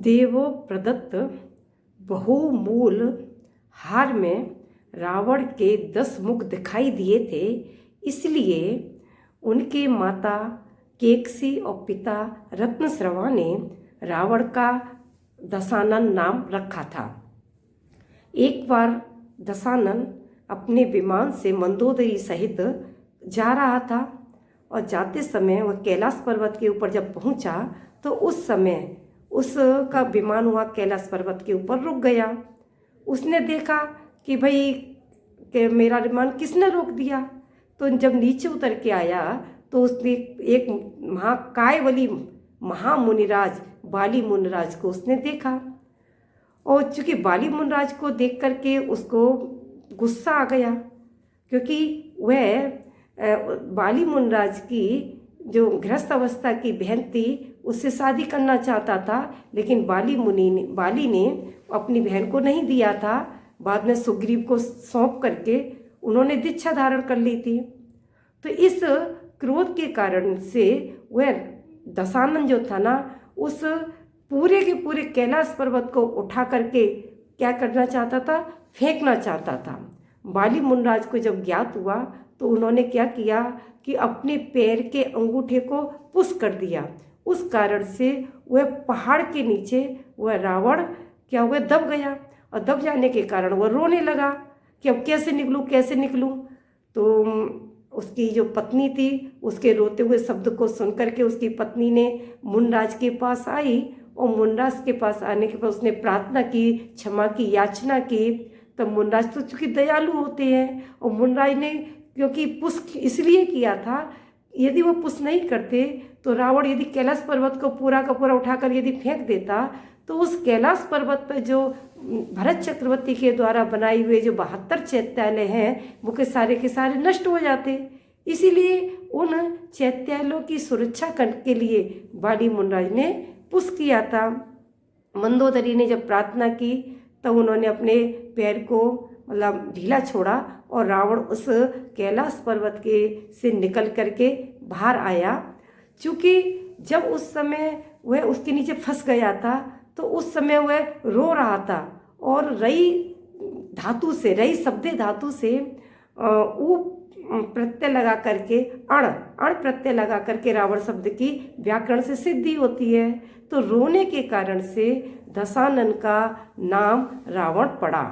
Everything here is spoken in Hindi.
देवो प्रदत्त बहुमूल हार में रावण के 10 मुख दिखाई दिए थे, इसलिए उनके माता केकसी और पिता रत्नश्रवा ने रावण का दशानन नाम रखा था। एक बार दशानन अपने विमान से मंदोदरी सहित जा रहा था और जाते समय वह कैलाश पर्वत के ऊपर जब पहुंचा तो उस समय उसका विमान वहाँ कैलाश पर्वत के ऊपर रुक गया। उसने देखा कि भाई कि मेरा विमान किसने रोक दिया। तो जब नीचे उतर के आया तो उसने एक महाकायवली महामुनिराज बाली मुनिराज को उसने देखा, और चूँकि बाली मुनिराज को देख करके उसको गुस्सा आ गया, क्योंकि वह बाली मुनिराज की जो गृहस्थ अवस्था की बहन थी उससे शादी करना चाहता था, लेकिन बाली ने अपनी बहन को नहीं दिया था। बाद में सुग्रीव को सौंप करके उन्होंने दीक्षा धारण कर ली थी। तो इस क्रोध के कारण से वह दशानन जो था ना, उस पूरे के पूरे कैलाश पर्वत को उठा करके क्या करना चाहता था, फेंकना चाहता था। बाली मुनिराज को जब ज्ञात हुआ तो उन्होंने क्या किया कि अपने पैर के अंगूठे को पुश कर दिया। उस कारण से वह पहाड़ के नीचे वह रावण क्या हुआ, दब गया, और दब जाने के कारण वह रोने लगा कि अब कैसे निकलूं कैसे निकलूं। तो उसकी जो पत्नी थी उसके रोते हुए शब्द को सुन करके उसकी पत्नी ने मुनिराज के पास आई, और मुनिराज के पास आने के बाद उसने प्रार्थना की, क्षमा की याचना की। तो मुनिराज तो चूँकि दयालु होते हैं, और मुनिराज ने क्योंकि पुश इसलिए किया था, यदि वो पुश नहीं करते तो रावण यदि कैलाश पर्वत को पूरा का पूरा उठाकर यदि फेंक देता तो उस कैलाश पर्वत पर जो भरत चक्रवर्ती के द्वारा बनाए हुए जो 72 चैत्यालय हैं वो के सारे नष्ट हो जाते। इसीलिए उन चैत्यालयों की सुरक्षा करने के लिए बाली मुनिराज ने पुश किया था। मंदोदरी ने जब प्रार्थना की तब उन्होंने अपने पैर को मतलब ढीला छोड़ा, और रावण उस कैलाश पर्वत के से निकल करके बाहर आया। चूँकि जब उस समय वह उसके नीचे फंस गया था तो उस समय वह रो रहा था, और रई शब्द धातु से ऊ प्रत्यय लगा करके अण प्रत्यय लगा करके रावण शब्द की व्याकरण से सिद्धि होती है। तो रोने के कारण से दशानन का नाम रावण पड़ा।